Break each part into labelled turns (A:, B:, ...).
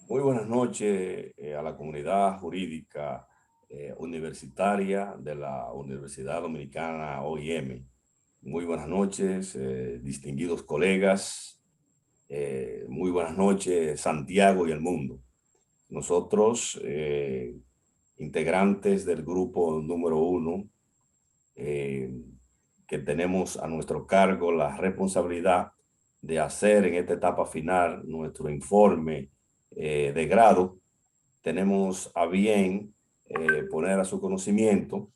A: Muy buenas noches a la comunidad jurídica universitaria de la Universidad Dominicana OIM. Muy buenas noches, distinguidos colegas. Muy buenas noches, Santiago y el mundo. Nosotros, integrantes del grupo número 1, que tenemos a nuestro cargo la responsabilidad de hacer en esta etapa final nuestro informe de grado, tenemos a bien poner a su conocimiento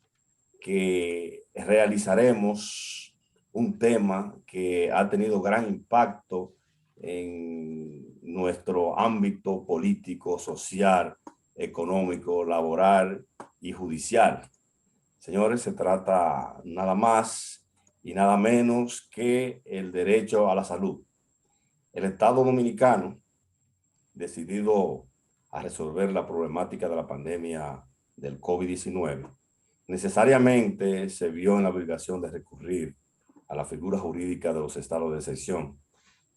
A: que realizaremos un tema que ha tenido gran impacto en nuestro ámbito político, social, económico, laboral y judicial. Señores, se trata nada más y nada menos que el derecho a la salud. El Estado dominicano, decidido a resolver la problemática de la pandemia del COVID-19, necesariamente se vio en la obligación de recurrir a la figura jurídica de los estados de excepción,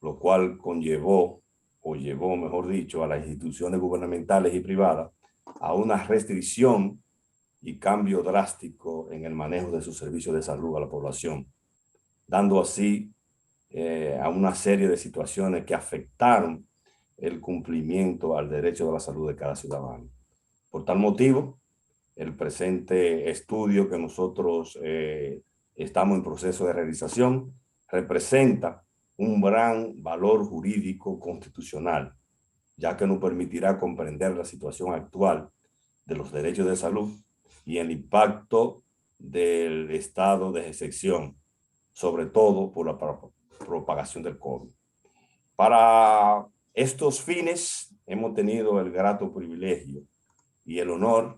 A: lo cual conllevó, o llevó, mejor dicho, a las instituciones gubernamentales y privadas a una restricción y cambio drástico en el manejo de sus servicios de salud a la población, dando así a una serie de situaciones que afectaron el cumplimiento al derecho de la salud de cada ciudadano. Por tal motivo, el presente estudio que nosotros estamos en proceso de realización representa un gran valor jurídico constitucional, ya que nos permitirá comprender la situación actual de los derechos de salud y el impacto del estado de excepción, sobre todo por la propagación del COVID. Para estos fines, hemos tenido el grato privilegio y el honor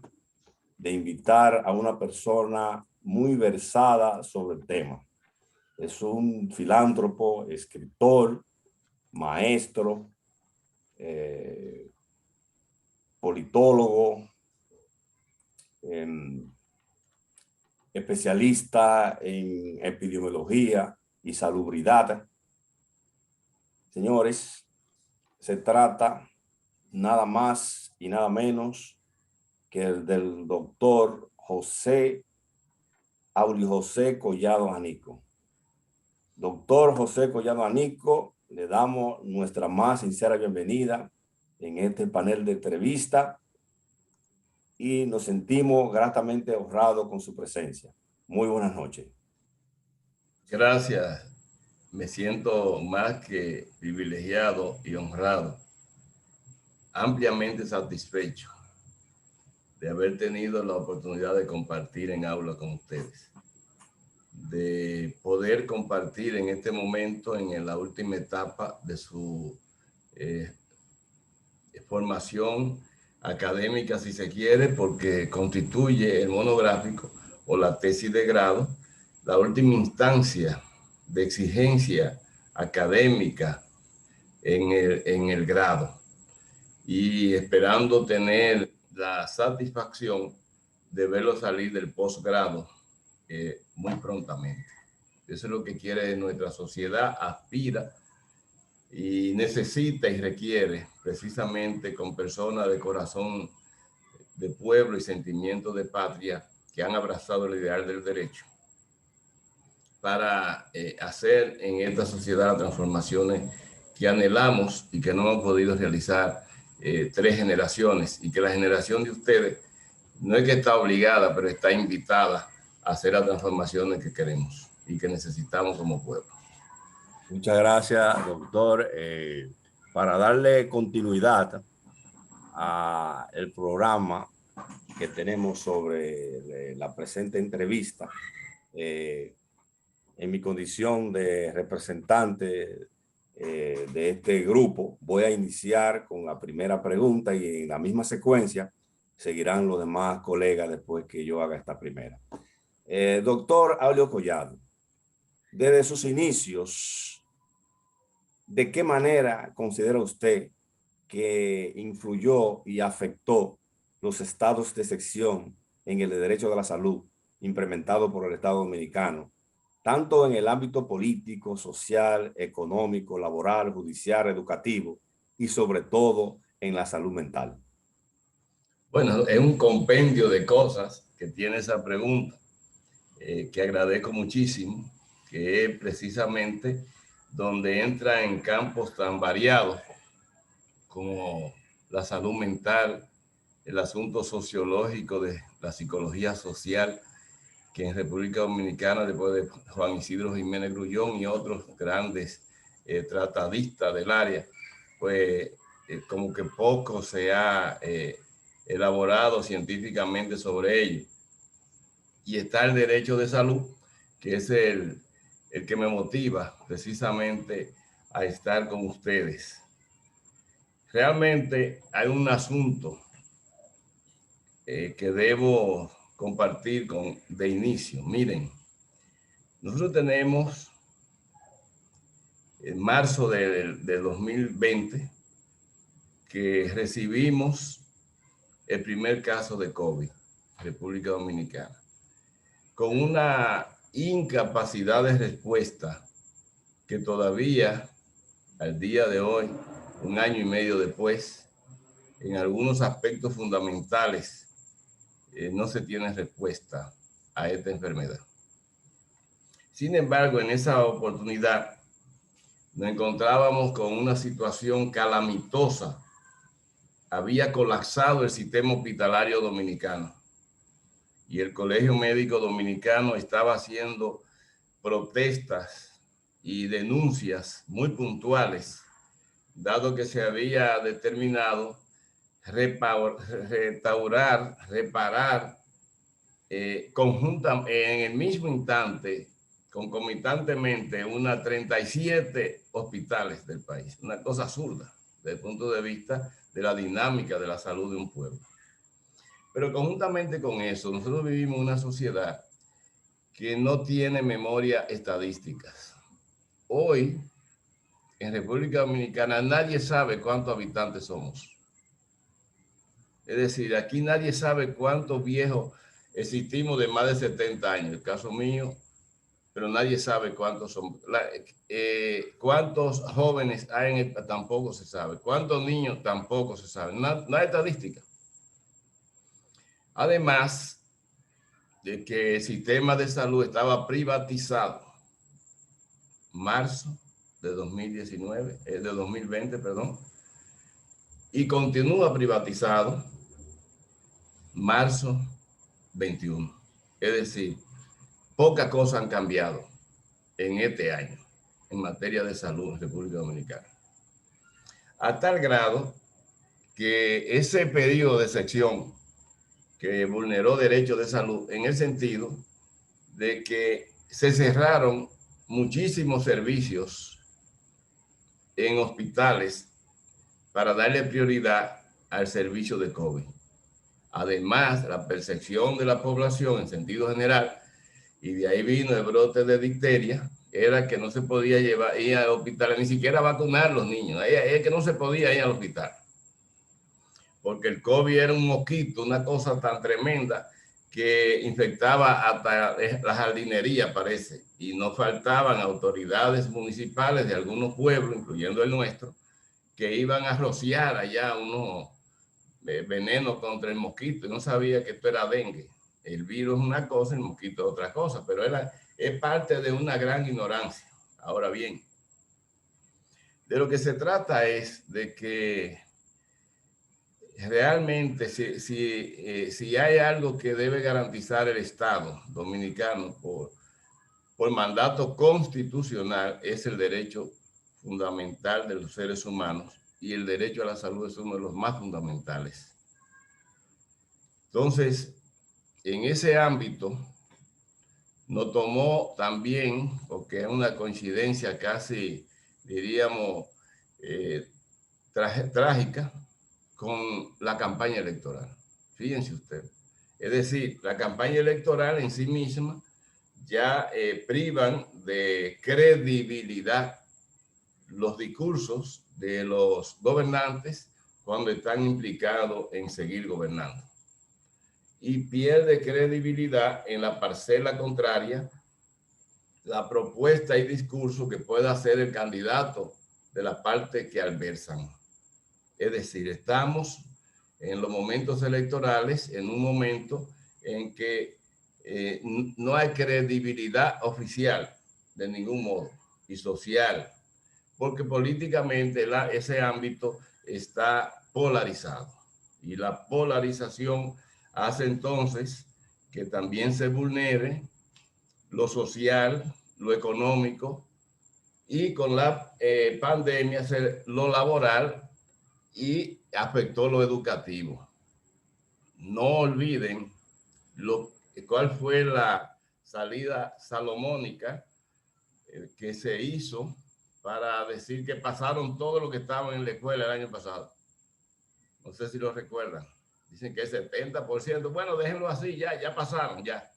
A: de invitar a una persona muy versada sobre el tema. Es un filántropo, escritor, maestro, politólogo, especialista en epidemiología y salubridad. Señores, se trata nada más y nada menos que el del doctor Aulio José Collado Janico. Doctor José Collado Janico, le damos nuestra más sincera bienvenida en este panel de entrevista y nos sentimos gratamente honrados con su presencia. Muy buenas noches.
B: Gracias. Me siento más que privilegiado y honrado, ampliamente satisfecho de haber tenido la oportunidad de compartir en aula con ustedes, de poder compartir en este momento, en la última etapa de su formación académica, si se quiere, porque constituye el monográfico o la tesis de grado, la última instancia de exigencia académica en el grado, y esperando tener la satisfacción de verlo salir del posgrado muy prontamente. Eso es lo que quiere nuestra sociedad, aspira y necesita y requiere, precisamente con personas de corazón de pueblo y sentimiento de patria que han abrazado el ideal del derecho para hacer en esta sociedad las transformaciones que anhelamos y que no hemos podido realizar 3 generaciones, y que la generación de ustedes no es que está obligada, pero está invitada a hacer las transformaciones que queremos y que necesitamos como pueblo.
A: Muchas gracias, doctor. Para darle continuidad a el programa que tenemos sobre la presente entrevista, en mi condición de representante de este grupo, voy a iniciar con la primera pregunta y en la misma secuencia seguirán los demás colegas después que yo haga esta primera. Doctor Aulio Collado, desde sus inicios, ¿de qué manera considera usted que influyó y afectó los estados de excepción en el derecho de la salud implementado por el Estado Dominicano, tanto en el ámbito político, social, económico, laboral, judicial, educativo y sobre todo en la salud mental?
B: Bueno, es un compendio de cosas que tiene esa pregunta, que agradezco muchísimo, que es precisamente donde entra en campos tan variados como la salud mental, el asunto sociológico de la psicología social, que en República Dominicana, después de Juan Isidro Jiménez Grullón y otros grandes tratadistas del área, pues como que poco se ha elaborado científicamente sobre ello. Y está el derecho de salud, que es el que me motiva precisamente a estar con ustedes. Realmente hay un asunto que debo compartir de inicio. Miren, nosotros tenemos en marzo de 2020 que recibimos el primer caso de COVID en República Dominicana, con una incapacidad de respuesta que todavía al día de hoy, un año y medio después, en algunos aspectos fundamentales no se tiene respuesta a esta enfermedad. Sin embargo, en esa oportunidad nos encontrábamos con una situación calamitosa. Había colapsado el sistema hospitalario dominicano y el Colegio Médico Dominicano estaba haciendo protestas y denuncias muy puntuales, dado que se había determinado reparar en el mismo instante, concomitantemente, unas 37 hospitales del país. Una cosa absurda desde el punto de vista de la dinámica de la salud de un pueblo. Pero conjuntamente con eso, nosotros vivimos una sociedad que no tiene memoria estadísticas. Hoy, en República Dominicana, nadie sabe cuántos habitantes somos. Es decir, aquí nadie sabe cuántos viejos existimos de más de 70 años. El caso mío, pero nadie sabe cuántos son. Cuántos jóvenes hay tampoco se sabe. Cuántos niños tampoco se sabe. No hay estadística. Además de que el sistema de salud estaba privatizado marzo de 2019, de 2020, perdón, y continúa privatizado marzo 21. Es decir, pocas cosas han cambiado en este año en materia de salud en República Dominicana. A tal grado que ese pedido de sección que vulneró derechos de salud en el sentido de que se cerraron muchísimos servicios en hospitales para darle prioridad al servicio de COVID. Además, la percepción de la población en sentido general, y de ahí vino el brote de difteria, era que no se podía ir al hospital, ni siquiera vacunar a los niños. Es que no se podía ir al hospital. Porque el COVID era un mosquito, una cosa tan tremenda que infectaba hasta la jardinería, parece. Y no faltaban autoridades municipales de algunos pueblos, incluyendo el nuestro, que iban a rociar allá unos venenos contra el mosquito. Y no sabía que esto era dengue. El virus es una cosa, el mosquito es otra cosa, pero es parte de una gran ignorancia. Ahora bien, de lo que se trata es de que realmente si hay algo que debe garantizar el Estado dominicano por mandato constitucional, es el derecho fundamental de los seres humanos, y el derecho a la salud es uno de los más fundamentales. Entonces, en ese ámbito, nos tomó también, porque es una coincidencia casi, diríamos, trágica, con la campaña electoral. Fíjense usted. Es decir, la campaña electoral en sí misma ya privan de credibilidad los discursos de los gobernantes cuando están implicados en seguir gobernando. Y pierde credibilidad en la parcela contraria la propuesta y discurso que pueda hacer el candidato de la parte que adversan. Es decir, estamos en los momentos electorales, en un momento en que no hay credibilidad oficial de ningún modo y social, porque políticamente ese ámbito está polarizado y la polarización hace entonces que también se vulnere lo social, lo económico y con la pandemia lo laboral y afectó lo educativo. No olviden cuál fue la salida salomónica que se hizo para decir que pasaron todo lo que estaban en la escuela el año pasado. No sé si lo recuerdan. Dicen que el 70%, bueno, déjenlo así, ya pasaron, ya.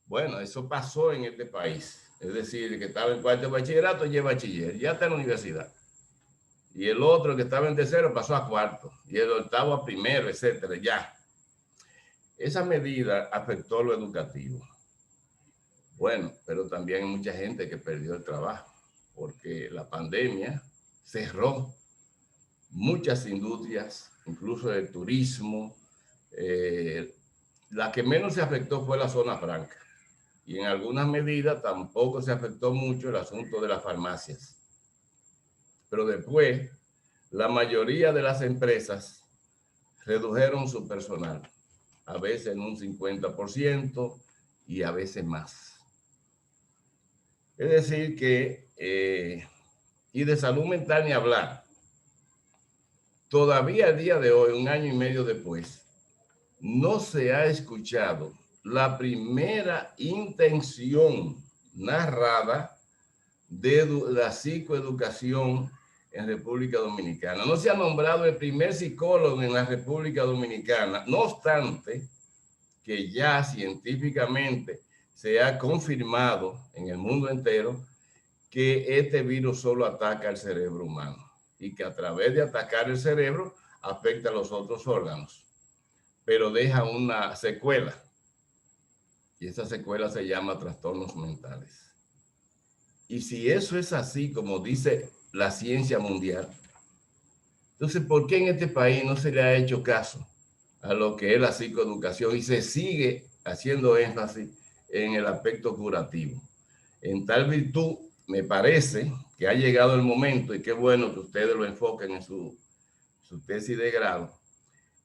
B: Bueno, eso pasó en este país. Es decir, el que estaba en cuarto de bachillerato ya es bachiller, ya está en la universidad. Y el otro que estaba en tercero pasó a cuarto. Y el octavo a primero, etcétera, ya. Esa medida afectó lo educativo. Bueno, pero también hay mucha gente que perdió el trabajo porque la pandemia cerró muchas industrias, incluso el turismo. La que menos se afectó fue la zona franca. Y en algunas medidas tampoco se afectó mucho el asunto de las farmacias. Pero después, la mayoría de las empresas redujeron su personal, a veces en un 50% y a veces más. Es decir que, y de salud mental ni hablar, todavía al día de hoy, un año y medio después, no se ha escuchado la primera intención narrada de la psicoeducación en República Dominicana. No se ha nombrado el primer psicólogo en la República Dominicana, no obstante que ya científicamente se ha confirmado en el mundo entero que este virus solo ataca el cerebro humano y que a través de atacar el cerebro afecta a los otros órganos, pero deja una secuela y esa secuela se llama trastornos mentales. Y si eso es así, como dice la ciencia mundial, entonces, ¿por qué en este país no se le ha hecho caso a lo que es la psicoeducación y se sigue haciendo énfasis en el aspecto curativo? En tal virtud, me parece que ha llegado el momento, y qué bueno que ustedes lo enfoquen en su tesis de grado,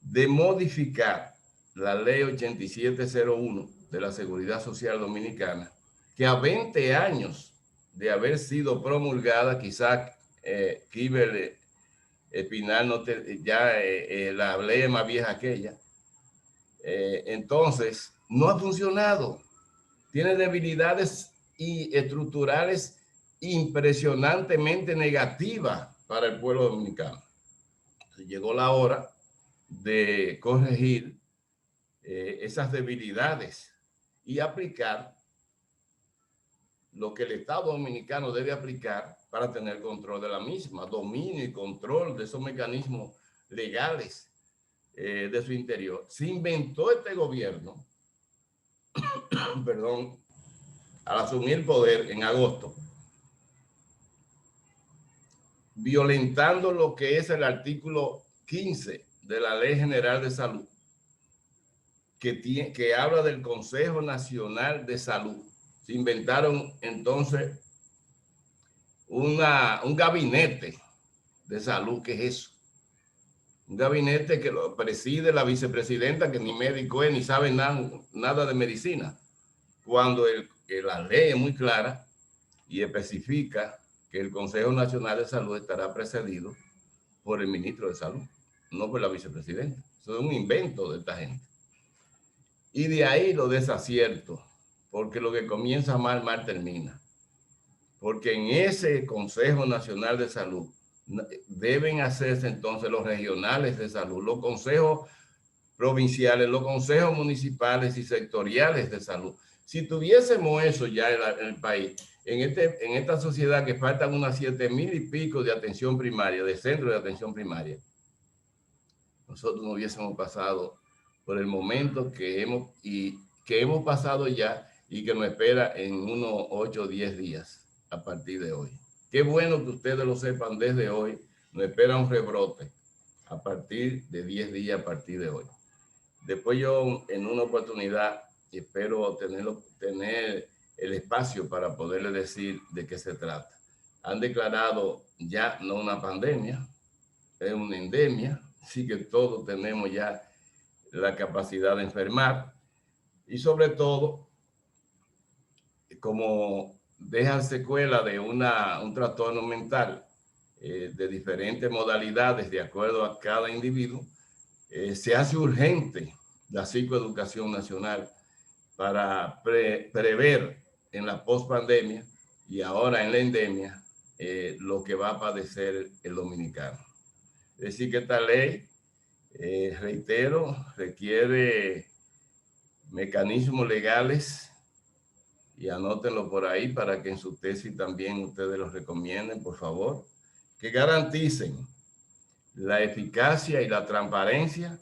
B: de modificar la ley 8701 de la Seguridad Social Dominicana, que a 20 años de haber sido promulgada, quizás Kiber Espinal la ley es más vieja que ella, entonces no ha funcionado, tiene debilidades estructurales impresionantemente negativas para el pueblo dominicano. Llegó la hora de corregir esas debilidades y aplicar lo que el Estado dominicano debe aplicar para tener control de la misma, dominio y control de esos mecanismos legales de su interior. Se inventó este gobierno, perdón, al asumir el poder en agosto, violentando lo que es el artículo 15 de la Ley General de Salud, que habla del Consejo Nacional de Salud. Se inventaron entonces un gabinete de salud. ¿Qué es eso? Un gabinete que lo preside la vicepresidenta, que ni médico es, ni sabe nada de medicina, cuando la ley es muy clara y especifica que el Consejo Nacional de Salud estará precedido por el ministro de Salud, no por la vicepresidenta. Eso es un invento de esta gente. Y de ahí los desaciertos, porque lo que comienza mal, mal termina. Porque en ese Consejo Nacional de Salud deben hacerse entonces los regionales de salud, los consejos provinciales, los consejos municipales y sectoriales de salud. Si tuviésemos eso ya en el país, en esta sociedad que faltan unas 7,000 y pico de atención primaria, de centros de atención primaria, nosotros no hubiésemos pasado por el momento que hemos pasado ya y que nos espera en unos 8 o 10 días a partir de hoy. Qué bueno que ustedes lo sepan desde hoy. Nos espera un rebrote a partir de 10 días a partir de hoy. Después yo en una oportunidad espero tener el espacio para poderle decir de qué se trata. Han declarado ya no una pandemia, es una endemia, así que todos tenemos ya la capacidad de enfermar y sobre todo como dejan secuela de un trastorno mental de diferentes modalidades de acuerdo a cada individuo, se hace urgente la psicoeducación nacional para prever en la pospandemia y ahora en la endemia lo que va a padecer el dominicano. Es decir, que esta ley, reitero, requiere mecanismos legales y anótenlo por ahí para que en su tesis también ustedes los recomienden, por favor, que garanticen la eficacia y la transparencia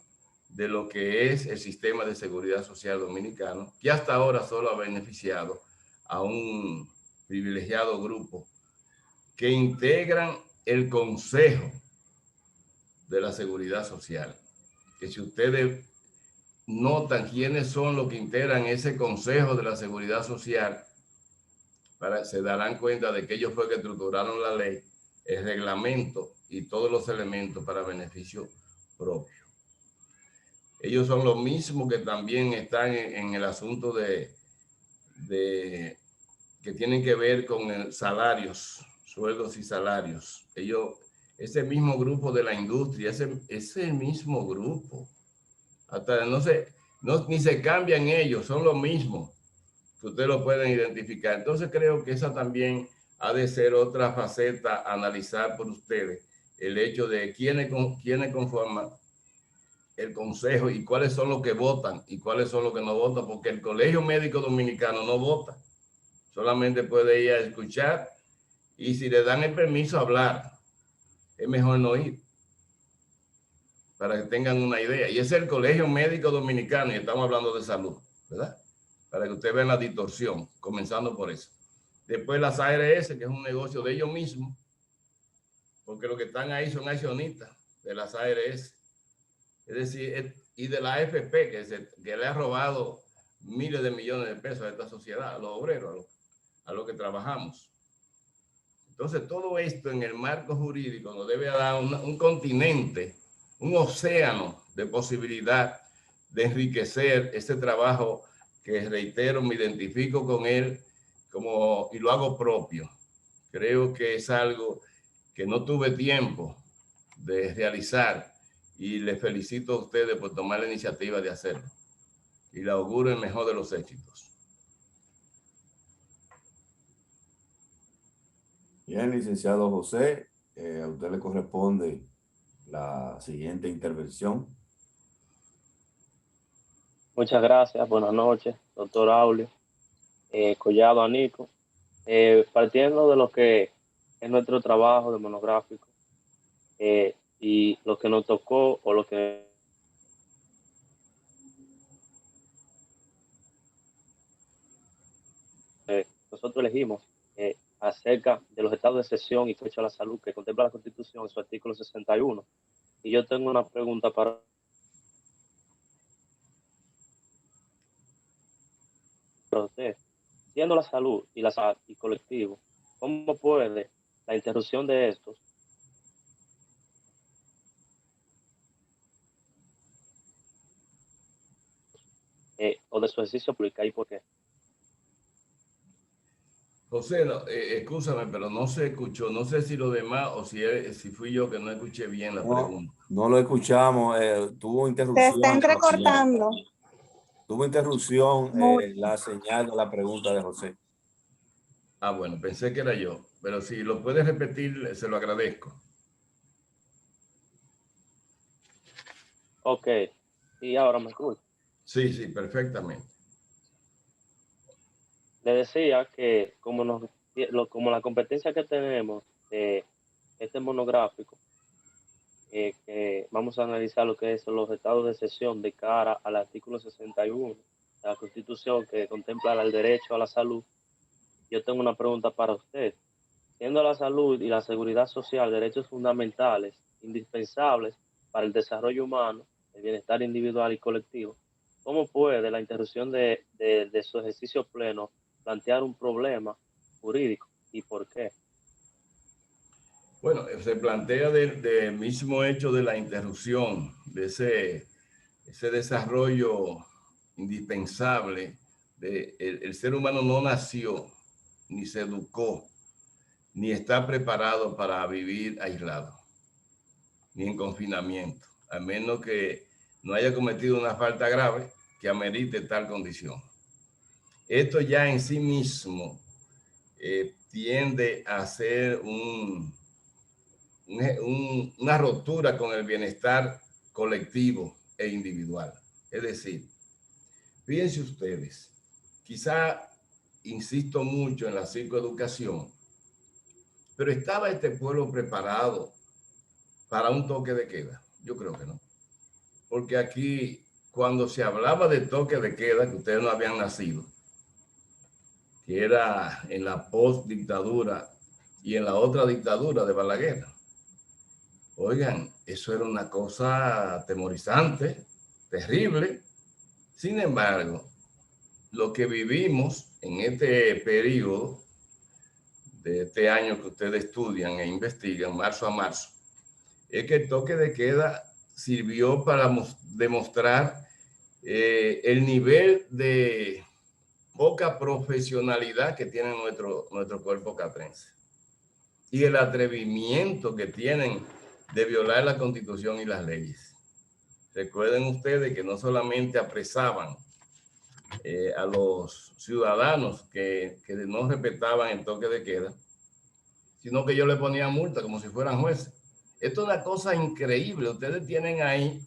B: de lo que es el sistema de seguridad social dominicano, que hasta ahora solo ha beneficiado a un privilegiado grupo que integran el Consejo de la Seguridad Social. Que si ustedes notan quiénes son los que integran ese Consejo de la Seguridad Social, se darán cuenta de que ellos fue que estructuraron la ley, el reglamento y todos los elementos para beneficio propio. Ellos son los mismos que también están en el asunto de que tienen que ver con salarios, sueldos y salarios. Ese mismo grupo de la industria, ese mismo grupo, hasta ni se cambian ellos, son los mismos que ustedes lo pueden identificar. Entonces creo que esa también ha de ser otra faceta a analizar por ustedes, el hecho de quiénes conforman el consejo y cuáles son los que votan y cuáles son los que no votan, porque el Colegio Médico Dominicano no vota, solamente puede ir a escuchar y si le dan el permiso a hablar, es mejor no ir, para que tengan una idea. Y es el Colegio Médico Dominicano y estamos hablando de salud, ¿verdad? Para que ustedes vean la distorsión, comenzando por eso. Después las ARS, que es un negocio de ellos mismos, porque los que están ahí son accionistas de las ARS. Es decir, y de la AFP, que le ha robado miles de millones de pesos a esta sociedad, a los obreros, a los que trabajamos. Entonces, todo esto en el marco jurídico nos debe dar un continente, un océano de posibilidad de enriquecer ese trabajo que, reitero, me identifico con él y lo hago propio. Creo que es algo que no tuve tiempo de realizar y les felicito a ustedes por tomar la iniciativa de hacerlo. Y le auguro el mejor de los éxitos.
A: Bien, licenciado José, a usted le corresponde la siguiente intervención.
C: Muchas gracias, buenas noches, doctor Aulio, Collado, Anico. Partiendo de lo que es nuestro trabajo de monográfico y lo que nos tocó o lo que nosotros elegimos acerca de los estados de excepción y derecho a la salud que contempla la Constitución en su artículo 61. Y yo tengo una pregunta para usted. Siendo la salud y colectivo, ¿cómo puede la interrupción de estos o de su ejercicio público y por qué?
B: José, no, escúchame, pero no se escuchó. No sé si lo demás o si fui yo que no escuché bien la pregunta.
A: No lo escuchamos. Tuvo interrupción.
D: Se está entrecortando.
A: Tuvo interrupción la señal de la pregunta de José.
B: Ah, bueno, pensé que era yo. Pero si lo puedes repetir, se lo agradezco.
C: Ok, y ahora me escucho.
B: Sí, sí, perfectamente.
C: Le decía que como la competencia que tenemos de este monográfico, que vamos a analizar lo que son los estados de excepción de cara al artículo 61 de la Constitución que contempla el derecho a la salud. Yo tengo una pregunta para usted. Siendo la salud y la seguridad social derechos fundamentales, indispensables para el desarrollo humano, el bienestar individual y colectivo, ¿cómo puede la interrupción de su ejercicio pleno plantear un problema jurídico y por qué?
B: Bueno, se plantea del mismo hecho de la interrupción, de ese desarrollo indispensable. El ser humano no nació, ni se educó, ni está preparado para vivir aislado, ni en confinamiento, a menos que no haya cometido una falta grave que amerite tal condición. Esto ya en sí mismo tiende a ser una rotura con el bienestar colectivo e individual. Es decir, fíjense ustedes, quizá insisto mucho en la psicoeducación, pero ¿estaba este pueblo preparado para un toque de queda? Yo creo que no. Porque aquí, cuando se hablaba de toque de queda, que ustedes no habían nacido, que era en la post-dictadura y en la otra dictadura de Balaguer, oigan, eso era una cosa atemorizante, terrible. Sin embargo, lo que vivimos en este periodo de este año que ustedes estudian e investigan, marzo a marzo, es que el toque de queda sirvió para demostrar el nivel de poca profesionalidad que tiene nuestro cuerpo catrense y el atrevimiento que tienen de violar la Constitución y las leyes. Recuerden ustedes que no solamente apresaban a los ciudadanos que no respetaban el toque de queda, sino que ellos le ponían multa como si fueran jueces. Esto es una cosa increíble. Ustedes tienen ahí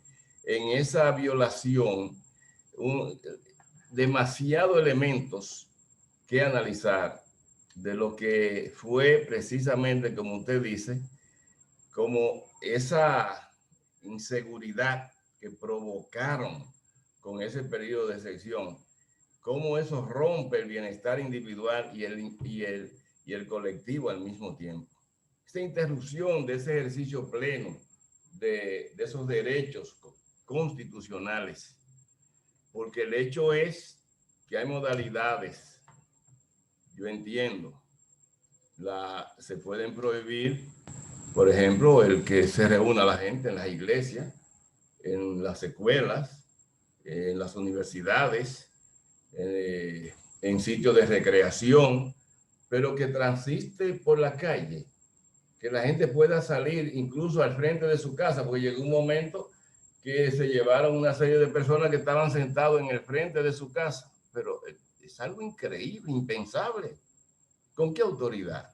B: en esa violación demasiados elementos que analizar de lo que fue precisamente, como usted dice, como esa inseguridad que provocaron con ese periodo de sección, cómo eso rompe el bienestar individual y el colectivo al mismo tiempo. Esta interrupción de ese ejercicio pleno de esos derechos constitucionales, porque el hecho es que hay modalidades, yo entiendo, se pueden prohibir, por ejemplo, el que se reúna la gente en las iglesias, en las escuelas, en las universidades, en sitios de recreación, pero que transiste por la calle, que la gente pueda salir incluso al frente de su casa, porque llegó un momento que se llevaron una serie de personas que estaban sentados en el frente de su casa, pero es algo increíble, impensable. ¿Con qué autoridad?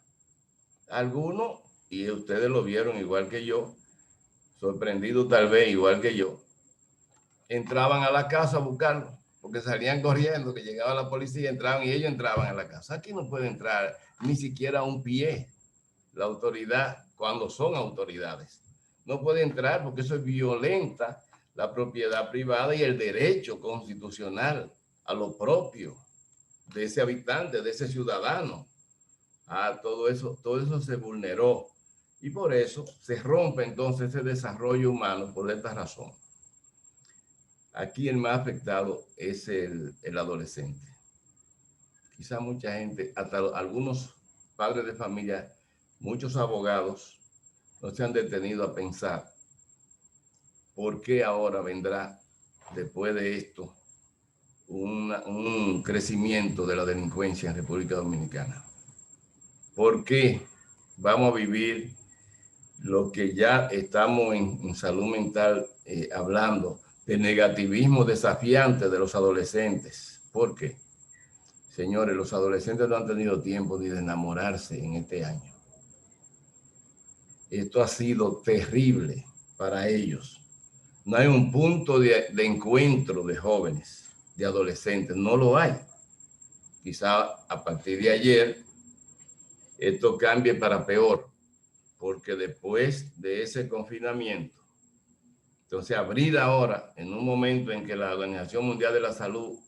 B: Algunos, y ustedes lo vieron igual que yo, sorprendido tal vez igual que yo, entraban a la casa a buscarlo, porque salían corriendo, que llegaba la policía, entraban y ellos entraban a la casa. Aquí no puede entrar ni siquiera un pie la autoridad cuando son autoridades. No puede entrar porque eso violenta la propiedad privada y el derecho constitucional a lo propio de ese habitante, de ese ciudadano. Todo eso se vulneró y por eso se rompe entonces ese desarrollo humano por esta razón. Aquí el más afectado es el adolescente. Quizá mucha gente, hasta algunos padres de familia, muchos abogados, no se han detenido a pensar por qué ahora vendrá, después de esto, un crecimiento de la delincuencia en República Dominicana. ¿Por qué vamos a vivir lo que ya estamos en salud mental hablando de negativismo desafiante de los adolescentes? ¿Por qué? Señores, los adolescentes no han tenido tiempo ni de enamorarse en este año. Esto ha sido terrible para ellos. No hay un punto de encuentro de jóvenes, de adolescentes, no lo hay. Quizá a partir de ayer esto cambie para peor, porque después de ese confinamiento, entonces abrir ahora, en un momento en que la Organización Mundial de la Salud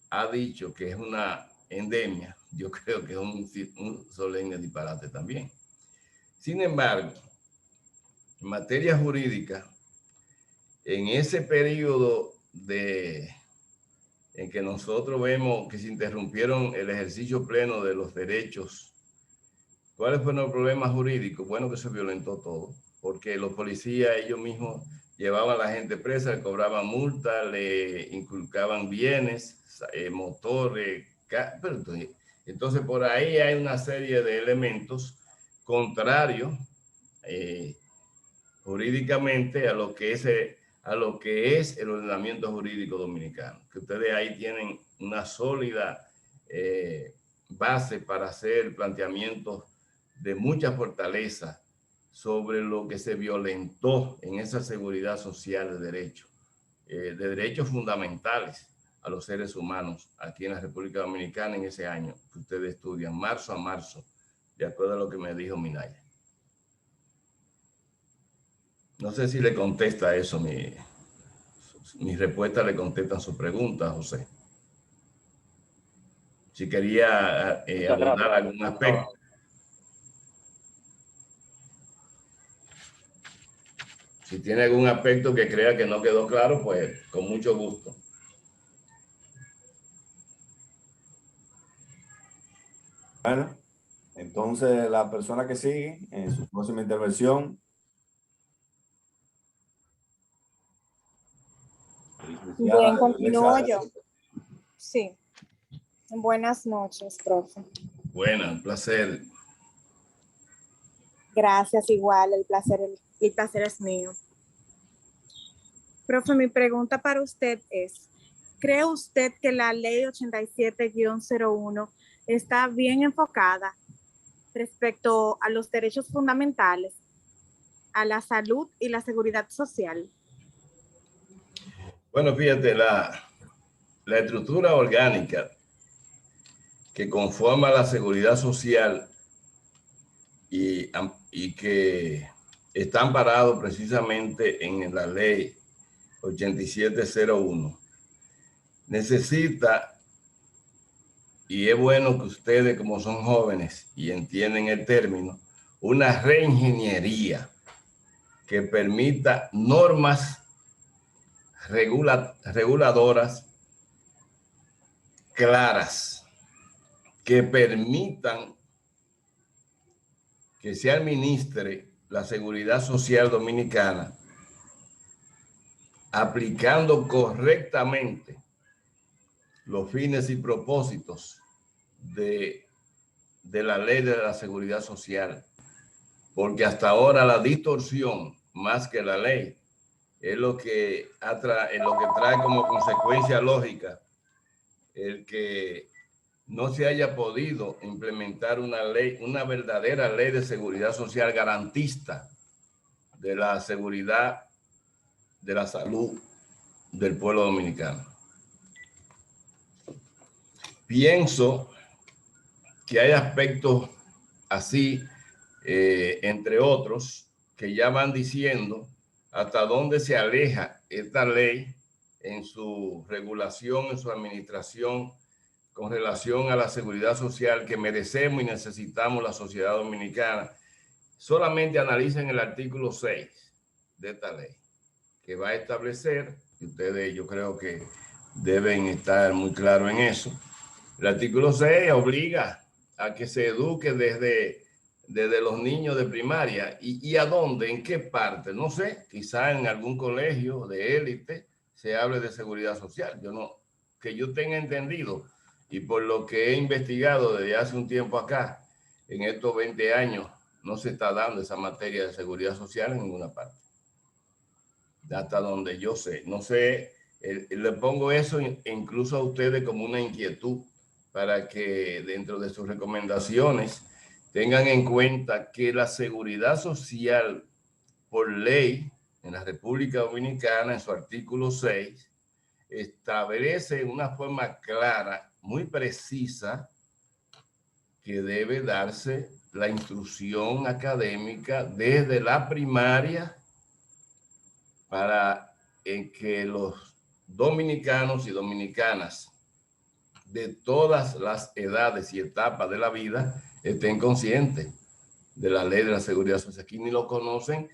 B: ha dicho que es una endemia, yo creo que es un solemne disparate también. Sin embargo, en materia jurídica, en ese periodo en que nosotros vemos que se interrumpieron el ejercicio pleno de los derechos, ¿cuáles fueron los problemas jurídicos? Bueno, que se violentó todo, porque los policías ellos mismos llevaban a la gente presa, le cobraban multas, le inculcaban bienes, motores, pero entonces por ahí hay una serie de elementos contrarios jurídicamente a lo que es el ordenamiento jurídico dominicano, que ustedes ahí tienen una sólida base para hacer planteamientos de mucha fortaleza sobre lo que se violentó en esa seguridad social de derechos fundamentales a los seres humanos aquí en la República Dominicana en ese año que ustedes estudian, marzo a marzo, de acuerdo a lo que me dijo Minaya. No sé si le contesta eso, mi respuesta le contestan su pregunta, José. Si quería abordar algún aspecto. Si tiene algún aspecto que crea que no quedó claro, pues con mucho gusto.
A: Bueno, entonces la persona que sigue en su próxima intervención.
D: Bien, continúo yo. Sí. Buenas noches, profe.
B: Buenas, un placer.
D: Gracias, igual, el placer es mío. Profe, mi pregunta para usted es, ¿cree usted que la ley 87-01 está bien enfocada respecto a los derechos fundamentales, a la salud y la seguridad social?
B: Bueno, fíjate, la estructura orgánica que conforma la seguridad social y que está amparado precisamente en la ley 87-01, necesita, y es bueno que ustedes como son jóvenes y entienden el término, una reingeniería que permita normas reguladoras claras que permitan que se administre la seguridad social dominicana aplicando correctamente los fines y propósitos de la ley de la seguridad social, porque hasta ahora la distorsión más que la ley es lo que trae como consecuencia lógica el que no se haya podido implementar una verdadera ley de seguridad social garantista de la seguridad, de la salud del pueblo dominicano. Pienso que hay aspectos así, entre otros, que ya van diciendo hasta dónde se aleja esta ley en su regulación, en su administración, con relación a la seguridad social que merecemos y necesitamos la sociedad dominicana. Solamente analicen el artículo 6 de esta ley, que va a establecer, y ustedes yo creo que deben estar muy claros en eso. El artículo 6 obliga a que se eduque desde los niños de primaria. ¿Y a dónde? ¿En qué parte? No sé, quizá en algún colegio de élite se hable de seguridad social. Que yo tenga entendido, y por lo que he investigado desde hace un tiempo acá, en estos 20 años, no se está dando esa materia de seguridad social en ninguna parte. Hasta donde yo sé. No sé, le pongo eso incluso a ustedes como una inquietud para que dentro de sus recomendaciones tengan en cuenta que la seguridad social por ley en la República Dominicana, en su artículo 6, establece una forma clara, muy precisa, que debe darse la instrucción académica desde la primaria para que los dominicanos y dominicanas de todas las edades y etapas de la vida estén conscientes de la ley de la seguridad social. Aquí ni lo conocen.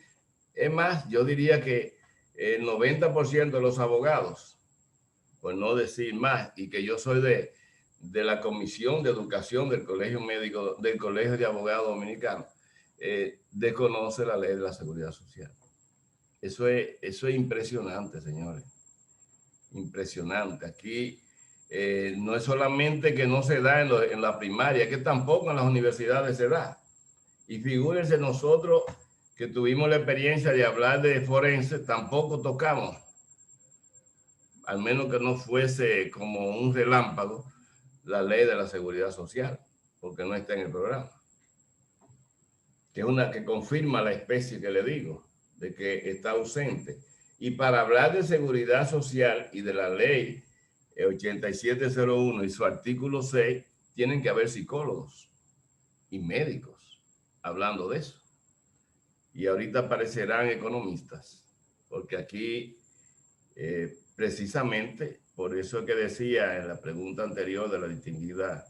B: Es más, yo diría que el 90% de los abogados, por no decir más, y que yo soy de la Comisión de Educación del Colegio Médico, del Colegio de Abogados Dominicanos, desconoce la ley de la Seguridad Social. Eso es impresionante, señores. Impresionante. Aquí no es solamente que no se da en la primaria, que tampoco en las universidades se da. Y figúrense nosotros que tuvimos la experiencia de hablar de forense, tampoco tocamos, al menos que no fuese como un relámpago, la ley de la seguridad social, porque no está en el programa. Que es una que confirma la especie que le digo, de que está ausente. Y para hablar de seguridad social y de la ley 8701 y su artículo 6, tienen que haber psicólogos y médicos hablando de eso. Y ahorita aparecerán economistas, porque aquí precisamente, por eso es que decía en la pregunta anterior de la distinguida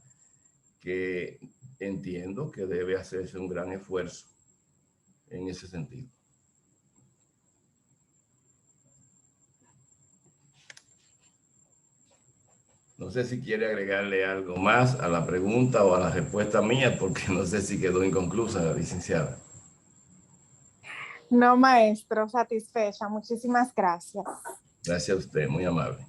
B: que entiendo que debe hacerse un gran esfuerzo en ese sentido. No sé si quiere agregarle algo más a la pregunta o a la respuesta mía, porque no sé si quedó inconclusa la licenciada.
D: No, maestro, satisfecha. Muchísimas gracias.
B: Gracias a usted, muy amable.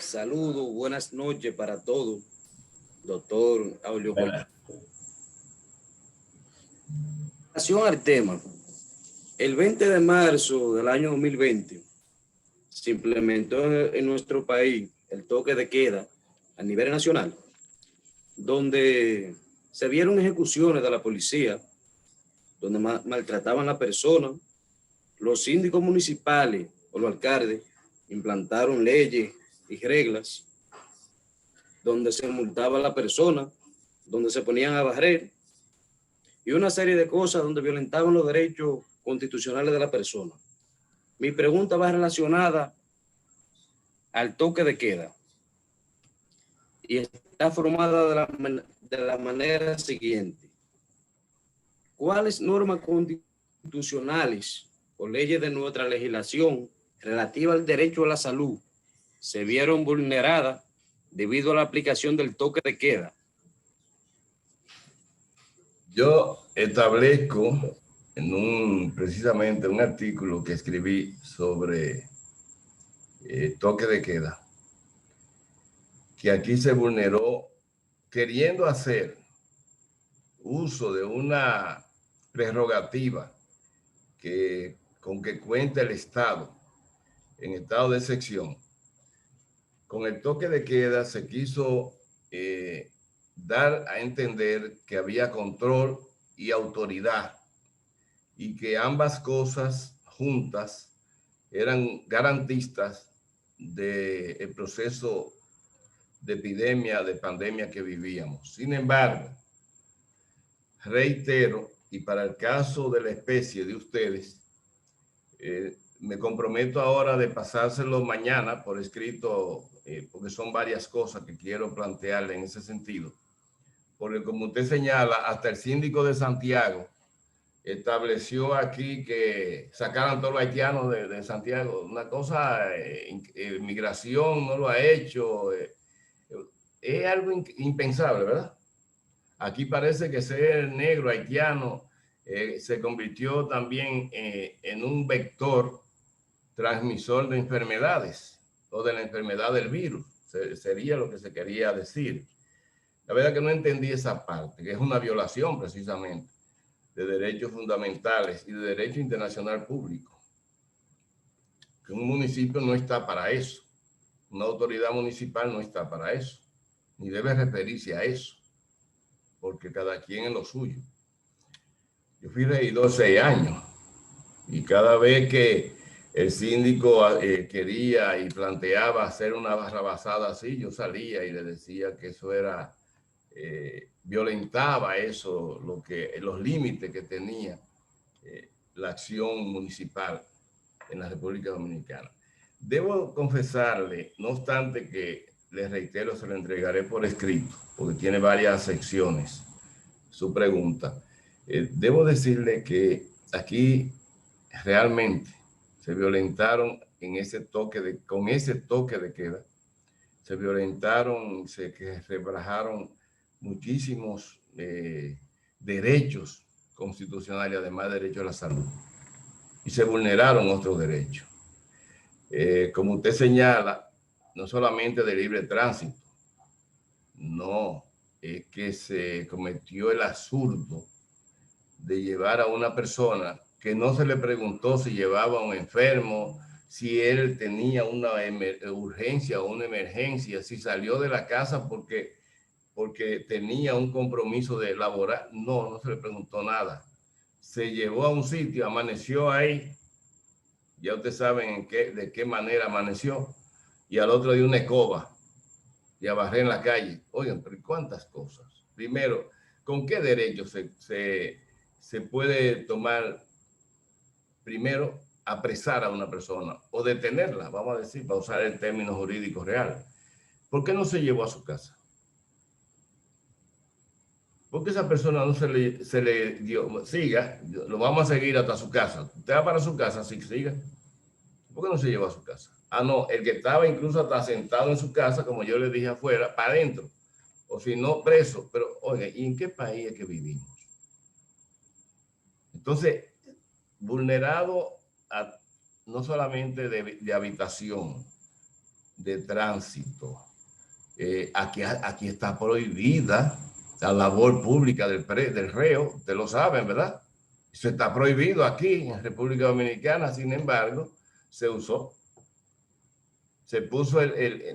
E: Saludos, buenas noches para todos, doctor Aurelio. En relación al tema, el 20 de marzo del año 2020 se implementó en nuestro país el toque de queda a nivel nacional, donde se vieron ejecuciones de la policía, donde maltrataban a la persona. Los síndicos municipales o los alcaldes implantaron leyes y reglas donde se multaba a la persona, donde se ponían a barrer y una serie de cosas donde violentaban los derechos constitucionales de la persona. Mi pregunta va relacionada al toque de queda y está formada de la manera siguiente. ¿Cuáles normas constitucionales o leyes de nuestra legislación relativa al derecho a la salud se vieron vulneradas debido a la aplicación del toque de queda?
B: Yo establezco precisamente un artículo que escribí sobre toque de queda, que aquí se vulneró queriendo hacer uso de una prerrogativa con que cuenta el Estado en estado de excepción. Con el toque de queda se quiso dar a entender que había control y autoridad y que ambas cosas juntas eran garantistas del proceso de epidemia, de pandemia que vivíamos. Sin embargo, reitero, y para el caso de la especie de ustedes, me comprometo ahora de pasárselo mañana por escrito, porque son varias cosas que quiero plantearle en ese sentido. Porque como usted señala, hasta el síndico de Santiago estableció aquí que sacaran todos los haitianos de Santiago. Una cosa, migración no lo ha hecho. Es algo impensable, ¿verdad? Aquí parece que ser negro haitiano se convirtió también en un vector transmisor de enfermedades o de la enfermedad del virus. Sería lo que se quería decir. La verdad que no entendí esa parte, que es una violación precisamente de derechos fundamentales y de derecho internacional público. Que un municipio no está para eso. Una autoridad municipal no está para eso, ni debe referirse a eso, porque cada quien es lo suyo. Yo fui regidor 6 años y cada vez que el síndico quería y planteaba hacer una barrabasada así, yo salía y le decía que eso era, violentaba eso, los límites que tenía la acción municipal en la República Dominicana. Debo confesarle, no obstante que les reitero, se lo entregaré por escrito, porque tiene varias secciones, su pregunta, Debo decirle que aquí realmente se violentaron con ese toque de queda, se violentaron, se rebajaron muchísimos derechos constitucionales, además del derecho a la salud, y se vulneraron otros derechos. Como usted señala, no solamente de libre tránsito, no, es que se cometió el absurdo de llevar a una persona que no se le preguntó si llevaba a un enfermo, si él tenía una urgencia o una emergencia, si salió de la casa porque tenía un compromiso de laborar. No, no se le preguntó nada. Se llevó a un sitio, amaneció ahí. Ya ustedes saben de qué manera amaneció. Y al otro día una escoba y a barrer en la calle. Oigan, pero ¿cuántas cosas? Primero, ¿con qué derecho se puede tomar, primero, apresar a una persona o detenerla, vamos a decir, para usar el término jurídico real? ¿Por qué no se llevó a su casa? ¿Por qué esa persona no se le dio, siga, lo vamos a seguir hasta su casa? Usted va para su casa, sí, siga. ¿Por qué no se llevó a su casa? Ah, no, el que estaba incluso hasta sentado en su casa, como yo le dije afuera, para adentro. O si no, preso. Pero, oiga, ¿y en qué país es que vivimos? Entonces, vulnerado no solamente de habitación, de tránsito. Aquí está prohibida la labor pública del reo, ustedes lo saben, ¿verdad? Eso está prohibido aquí en República Dominicana, sin embargo, se usó. Se puso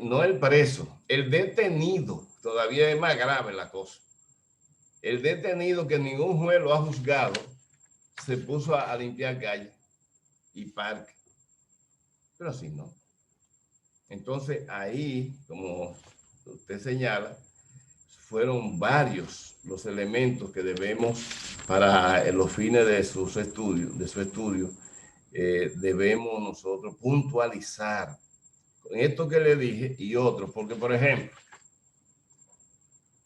B: no el preso, el detenido. Todavía es más grave la cosa. El detenido, que ningún juez lo ha juzgado, se puso a limpiar calle y parque. Pero así no. Entonces ahí, como usted señala, fueron varios los elementos que debemos, para los fines de su estudio, debemos nosotros puntualizar con esto que le dije y otros, porque por ejemplo,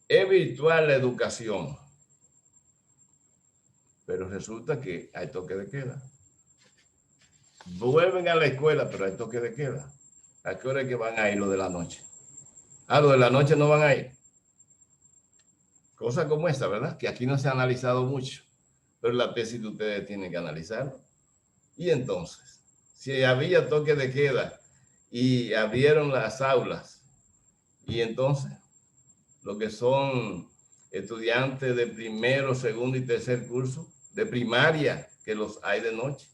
B: es virtual la educación, pero resulta que hay toque de queda. Vuelven a la escuela, pero hay toque de queda. ¿A qué hora es que van a ir lo de la noche? Ah, lo de la noche no van a ir. Cosas como esta, ¿verdad? Que aquí no se ha analizado mucho, pero la tesis de ustedes tienen que analizarlo. Y entonces, si había toque de queda y abrieron las aulas, y entonces lo que son estudiantes de primero, segundo y tercer curso, de primaria, que los hay de noche,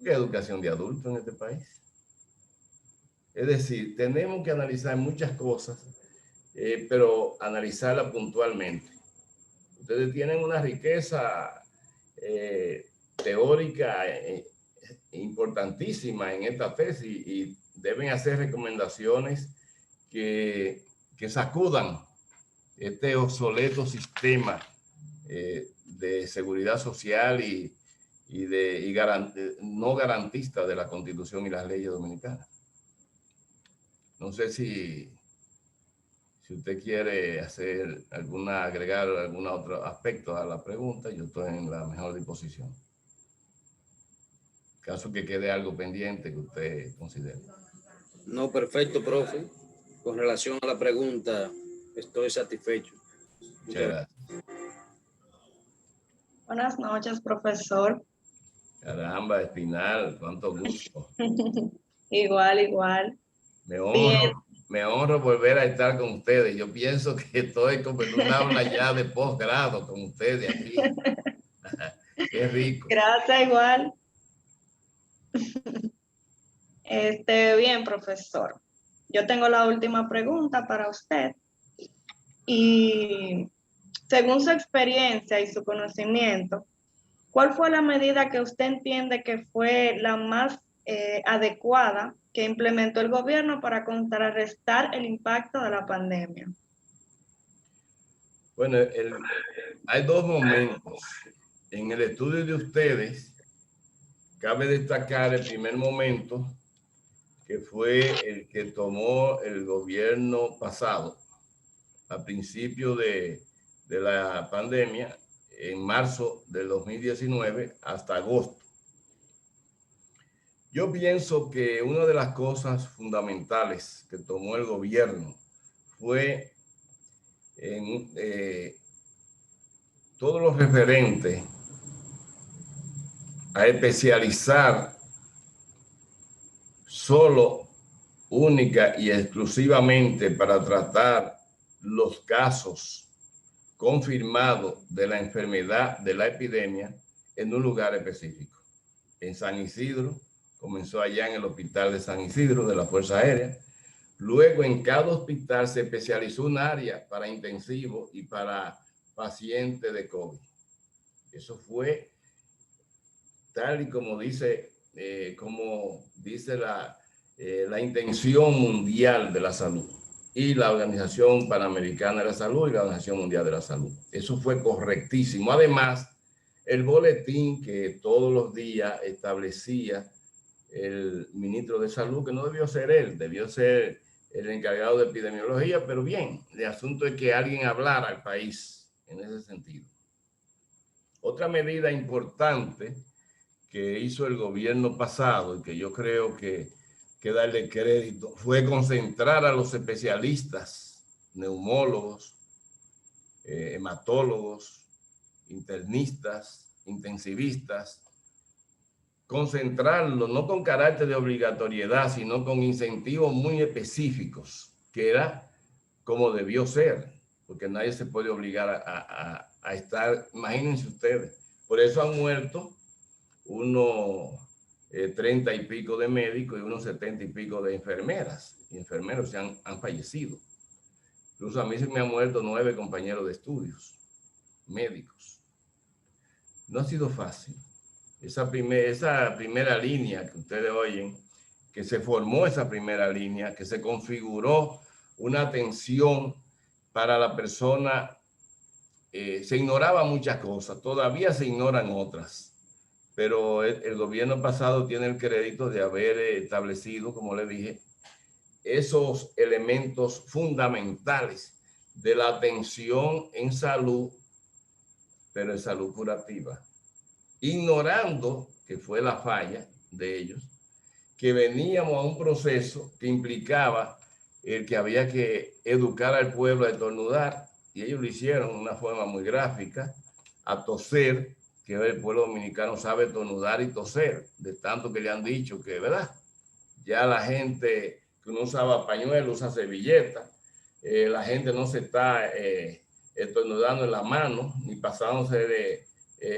B: ¿qué educación de adultos en este país? Es decir, tenemos que analizar muchas cosas, pero analizarlas puntualmente. Ustedes tienen una riqueza teórica importantísima en esta tesis y deben hacer recomendaciones que sacudan este obsoleto sistema de seguridad social y no garantista de la Constitución y las leyes dominicanas. No sé si usted quiere agregar algún otro aspecto a la pregunta, yo estoy en la mejor disposición. Caso que quede algo pendiente que usted considere.
E: No, perfecto, profe. Con relación a la pregunta, estoy satisfecho.
B: Muchas gracias.
F: Buenas noches, profesor.
B: Caramba, Espinal, cuánto gusto.
F: Igual, igual.
B: Me honro volver a estar con ustedes. Yo pienso que estoy como en un aula ya de posgrado con ustedes aquí. Qué rico.
F: Gracias, igual. Bien, profesor. Yo tengo la última pregunta para usted. Y según su experiencia y su conocimiento, ¿cuál fue la medida que usted entiende que fue la más adecuada que implementó el gobierno para contrarrestar el impacto de la pandemia?
B: Bueno, hay dos momentos. En el estudio de ustedes, cabe destacar el primer momento, que fue el que tomó el gobierno pasado, a principio de la pandemia, en marzo del 2019 hasta agosto. Yo pienso que una de las cosas fundamentales que tomó el gobierno fue en todo lo referente a especializar solo, única y exclusivamente para tratar los casos confirmados de la enfermedad, de la epidemia, en un lugar específico. En San Isidro, comenzó allá en el hospital de San Isidro de la Fuerza Aérea. Luego en cada hospital se especializó un área para intensivo y para pacientes de COVID. Eso fue tal y como dice la intención mundial de la salud y la Organización Panamericana de la Salud y la Organización Mundial de la Salud. Eso fue correctísimo. Además, el boletín que todos los días establecía el ministro de Salud, que no debió ser él, debió ser el encargado de epidemiología, pero bien, el asunto es que alguien hablara al país en ese sentido. Otra medida importante que hizo el gobierno pasado y que yo creo que darle crédito fue concentrar a los especialistas, neumólogos, hematólogos, internistas, intensivistas, concentrarlo no con carácter de obligatoriedad, sino con incentivos muy específicos, que era como debió ser, porque nadie se puede obligar a estar, imagínense ustedes, por eso han muerto unos 30 y pico de médicos y unos 70 y pico de enfermeras, y enfermeros han fallecido. Incluso a mí se me han muerto 9 compañeros de estudios médicos. No ha sido fácil. Esa primera línea que ustedes oyen, que se formó esa primera línea, que se configuró una atención para la persona, se ignoraba muchas cosas, todavía se ignoran otras, pero el gobierno pasado tiene el crédito de haber establecido, como le dije, esos elementos fundamentales de la atención en salud, pero en salud curativa, ignorando, que fue la falla de ellos, que veníamos a un proceso que implicaba el que había que educar al pueblo a estornudar, y ellos lo hicieron de una forma muy gráfica, a toser, que el pueblo dominicano sabe estornudar y toser, de tanto que le han dicho que, ¿verdad? Ya la gente que no usaba pañuelo, usa servilleta, la gente no se está estornudando en la mano, ni pasándose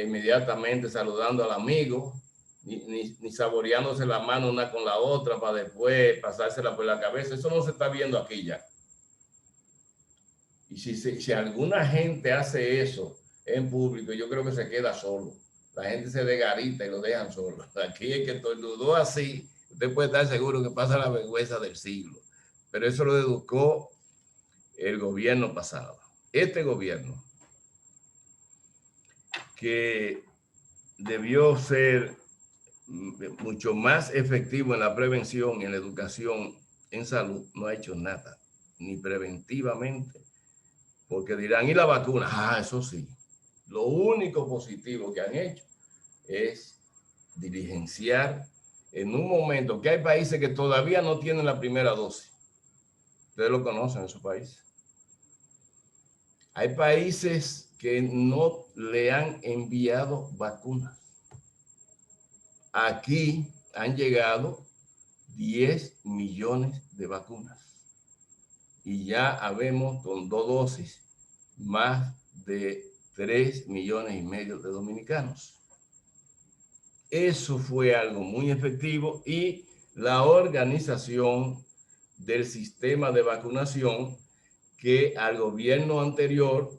B: inmediatamente saludando al amigo, ni saboreándose la mano una con la otra para después pasársela por la cabeza. Eso no se está viendo aquí ya. Y si alguna gente hace eso en público, yo creo que se queda solo. La gente se desgarita y lo dejan solo. Aquí el que estornudó así, usted puede estar seguro que pasa la vergüenza del siglo. Pero eso lo educó el gobierno pasado. Este gobierno, que debió ser mucho más efectivo en la prevención y en la educación en salud, no ha hecho nada, ni preventivamente, porque dirán, ¿y la vacuna? Ah, eso sí. Lo único positivo que han hecho es diligenciar en un momento que hay países que todavía no tienen la primera dosis. Ustedes lo conocen en su país. Hay países que no le han enviado vacunas. Aquí han llegado 10 millones de vacunas y ya habemos con 2 dosis más de 3,5 millones de dominicanos. Eso fue algo muy efectivo y la organización del sistema de vacunación que al gobierno anterior,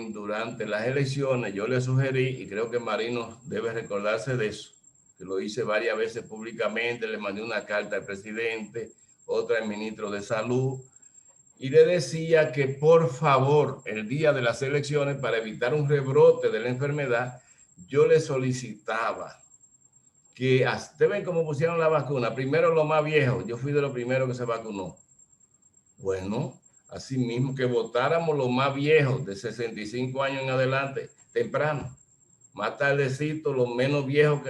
B: durante las elecciones, yo le sugerí, y creo que Marino debe recordarse de eso, que lo hice varias veces públicamente, le mandé una carta al presidente, otra al ministro de Salud, y le decía que por favor, el día de las elecciones, para evitar un rebrote de la enfermedad, yo le solicitaba que, ustedes ven cómo pusieron la vacuna, primero los más viejos, yo fui de los primeros que se vacunó. Bueno, Asimismo, que votáramos los más viejos de 65 años en adelante, temprano. Más tardecito, los menos viejos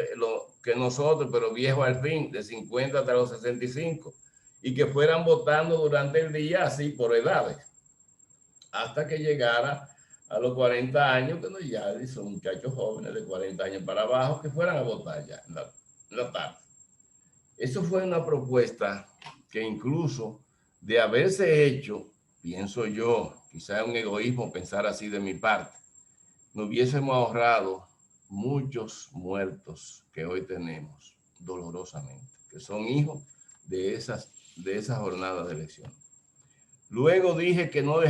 B: que nosotros, pero viejos al fin, de 50 hasta los 65. Y que fueran votando durante el día, así por edades, hasta que llegara a los 40 años, que no, ya son muchachos jóvenes de 40 años para abajo, que fueran a votar ya en la tarde. Eso fue una propuesta que incluso de haberse hecho, pienso yo, quizá es un egoísmo pensar así de mi parte, nos hubiésemos ahorrado muchos muertos que hoy tenemos dolorosamente, que son hijos de esas jornadas de elección. Luego dije que no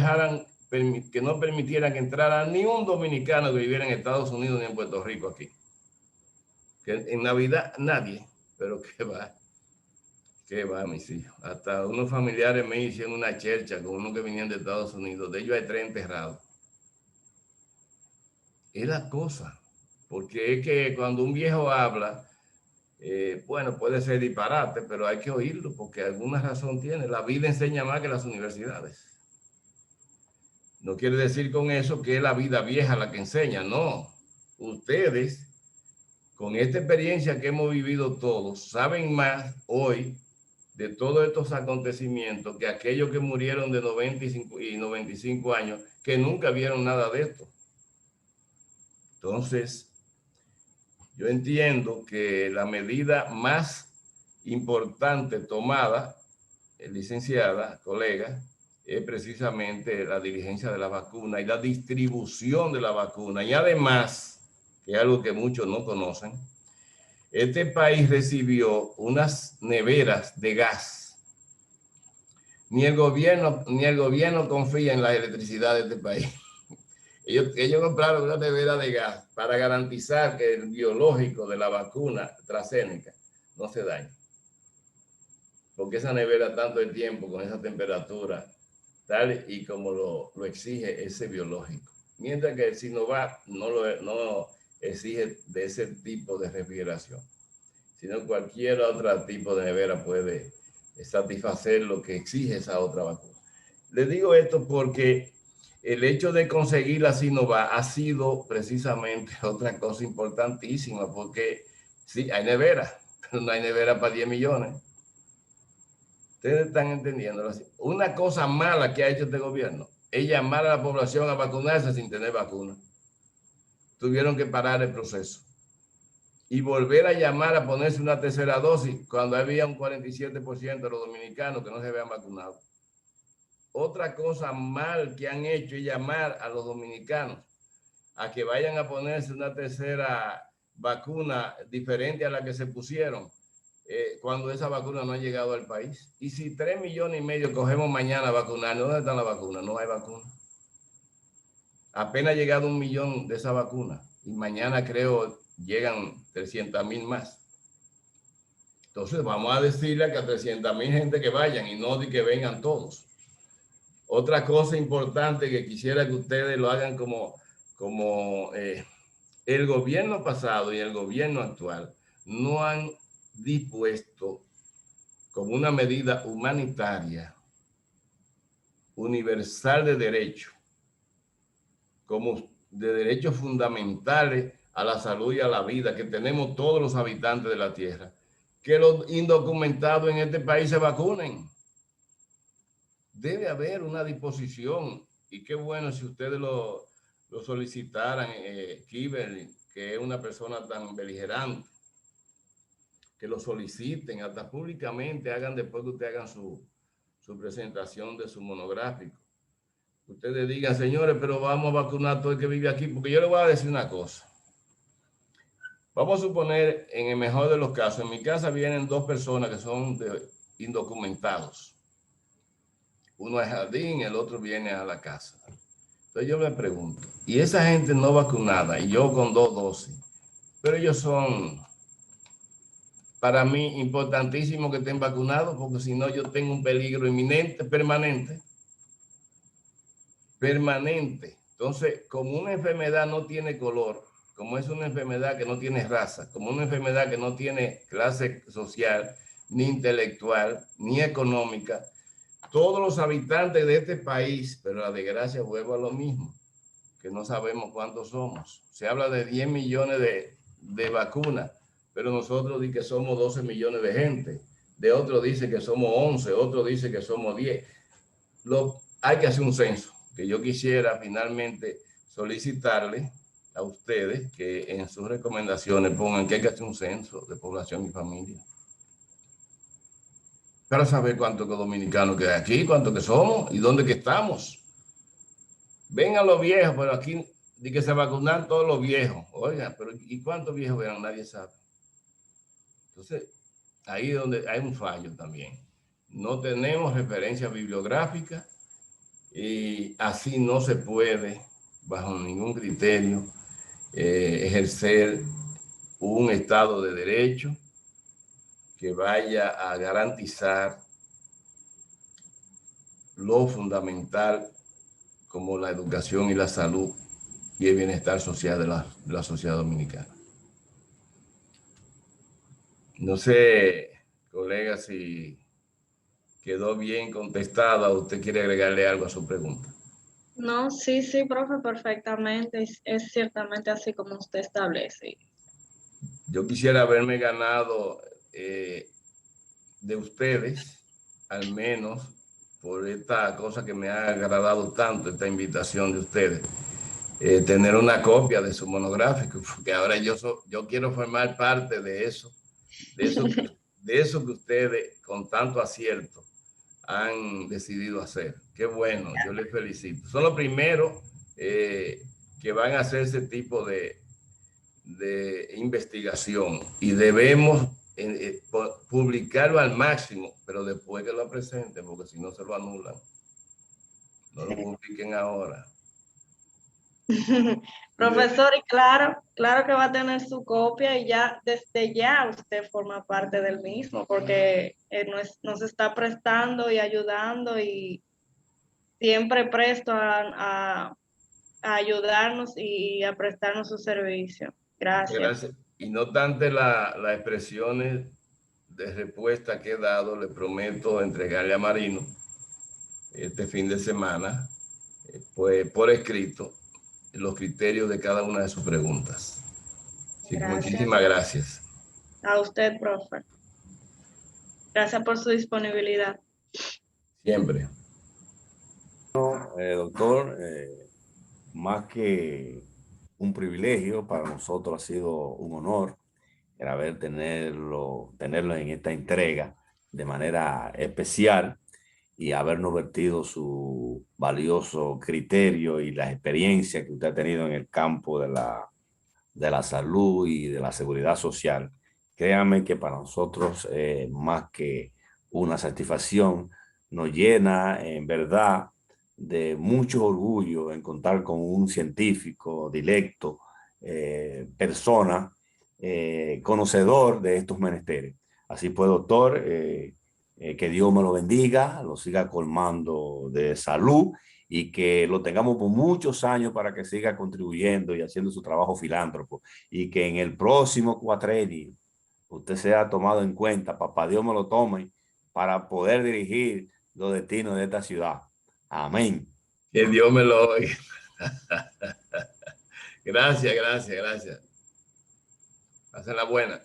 B: permitieran que entrara ni un dominicano que viviera en Estados Unidos ni en Puerto Rico aquí. Que en Navidad nadie, pero qué va, mis hijos. Hasta unos familiares me hicieron una chercha con unos que venían de Estados Unidos. De ellos hay 3 enterrados. Es la cosa, porque es que cuando un viejo habla, bueno, puede ser disparate, pero hay que oírlo porque alguna razón tiene. La vida enseña más que las universidades. No quiere decir con eso que es la vida vieja la que enseña, no. Ustedes, con esta experiencia que hemos vivido todos, saben más hoy de todos estos acontecimientos que aquellos que murieron de 95 y 95 años, que nunca vieron nada de esto. Entonces, yo entiendo que la medida más importante tomada, licenciada, colega, es precisamente la diligencia de la vacuna y la distribución de la vacuna. Y además, que es algo que muchos no conocen, este país recibió unas neveras de gas. Ni el gobierno confía en la electricidad de este país. Ellos compraron una nevera de gas para garantizar que el biológico de la vacuna AstraZeneca no se dañe. Porque esa nevera tanto el tiempo con esa temperatura, tal y como lo exige ese biológico. Mientras que el Sinovac no exige de ese tipo de refrigeración, sino cualquier otro tipo de nevera puede satisfacer lo que exige esa otra vacuna. Les digo esto porque el hecho de conseguir la Sinovac ha sido precisamente otra cosa importantísima, porque sí, hay nevera, pero no hay nevera para 10 millones. Ustedes están entendiendo. Una cosa mala que ha hecho este gobierno es llamar a la población a vacunarse sin tener vacuna. Tuvieron que parar el proceso y volver a llamar a ponerse una tercera dosis cuando había un 47% de los dominicanos que no se habían vacunado. Otra cosa mal que han hecho es llamar a los dominicanos a que vayan a ponerse una tercera vacuna diferente a la que se pusieron cuando esa vacuna no ha llegado al país. Y si 3,5 millones cogemos mañana a vacunar, ¿dónde está la vacuna? No hay vacuna. Apenas ha llegado 1 millón de esa vacuna y mañana creo llegan 300,000 más. Entonces vamos a decirle que a 300,000 gente que vayan y no de que vengan todos. Otra cosa importante que quisiera que ustedes lo hagan como el gobierno pasado y el gobierno actual no han dispuesto como una medida humanitaria universal de derecho, como de derechos fundamentales a la salud y a la vida que tenemos todos los habitantes de la tierra, que los indocumentados en este país se vacunen. Debe haber una disposición y qué bueno si ustedes lo solicitaran, Kiber, que es una persona tan beligerante, que lo soliciten hasta públicamente, hagan después que ustedes hagan su presentación de su monográfico. Ustedes digan, señores, pero vamos a vacunar a todo el que vive aquí, porque yo les voy a decir una cosa. Vamos a suponer, en el mejor de los casos, en mi casa vienen 2 personas que son indocumentados. Uno es jardín, el otro viene a la casa. Entonces yo me pregunto, y esa gente no vacunada, y yo con 2 dosis, pero ellos son, para mí, importantísimo que estén vacunados, porque si no yo tengo un peligro inminente, permanente. Entonces, como una enfermedad no tiene color, como es una enfermedad que no tiene raza, como una enfermedad que no tiene clase social, ni intelectual, ni económica, todos los habitantes de este país, pero la desgracia vuelve a lo mismo, que no sabemos cuántos somos. Se habla de 10 millones de vacunas, pero nosotros dicen que somos 12 millones de gente. De otro dice que somos 11, otro dice que somos 10. Hay que hacer un censo, que yo quisiera finalmente solicitarle a ustedes que en sus recomendaciones pongan que hay que hacer un censo de población y familia. Para saber cuántos dominicanos que hay aquí, cuántos que somos y dónde que estamos. Vengan los viejos, pero aquí di que se vacunan todos los viejos. Oigan, pero ¿y cuántos viejos vean? Nadie sabe. Entonces, ahí es donde hay un fallo también. No tenemos referencia bibliográfica y así no se puede, bajo ningún criterio, ejercer un Estado de Derecho que vaya a garantizar lo fundamental como la educación y la salud y el bienestar social de la sociedad dominicana. No sé, colega, si quedó bien contestada o usted quiere agregarle algo a su pregunta.
F: No, sí, profe, perfectamente. Es ciertamente así como usted establece.
B: Yo quisiera haberme ganado de ustedes, al menos por esta cosa que me ha agradado tanto, esta invitación de ustedes, tener una copia de su monográfico, porque ahora yo quiero formar parte de eso que ustedes con tanto acierto han decidido hacer. Qué bueno, yo les felicito. Son los primeros que van a hacer ese tipo de investigación y debemos publicarlo al máximo, pero después que lo presenten, porque si no se lo anulan. No lo publiquen ahora.
F: Profesor, y claro que va a tener su copia y ya desde ya usted forma parte del mismo, porque nos está prestando y ayudando y siempre presto a ayudarnos y a prestarnos su servicio. Gracias.
B: Gracias. Y no tanto las expresiones de respuesta que he dado, le prometo entregarle a Marino este fin de semana, pues por escrito, los criterios de cada una de sus preguntas. Así que muchísimas gracias.
F: A usted, profe. Gracias por su disponibilidad.
B: Siempre.
A: Doctor, más que un privilegio, para nosotros ha sido un honor el haber tenerlo en esta entrega de manera especial y habernos vertido su valioso criterio y la experiencia que usted ha tenido en el campo de la salud y de la seguridad social. Créanme que para nosotros, más que una satisfacción, nos llena en verdad de mucho orgullo en contar con un científico dilecto, persona, conocedor de estos menesteres. Así pues, doctor, que Dios me lo bendiga, lo siga colmando de salud y que lo tengamos por muchos años para que siga contribuyendo y haciendo su trabajo filántropo y que en el próximo cuatrenio usted sea tomado en cuenta, papá Dios me lo tome, para poder dirigir los destinos de esta ciudad. Amén.
B: Que Dios me lo oiga. Gracias. Hacen la buena.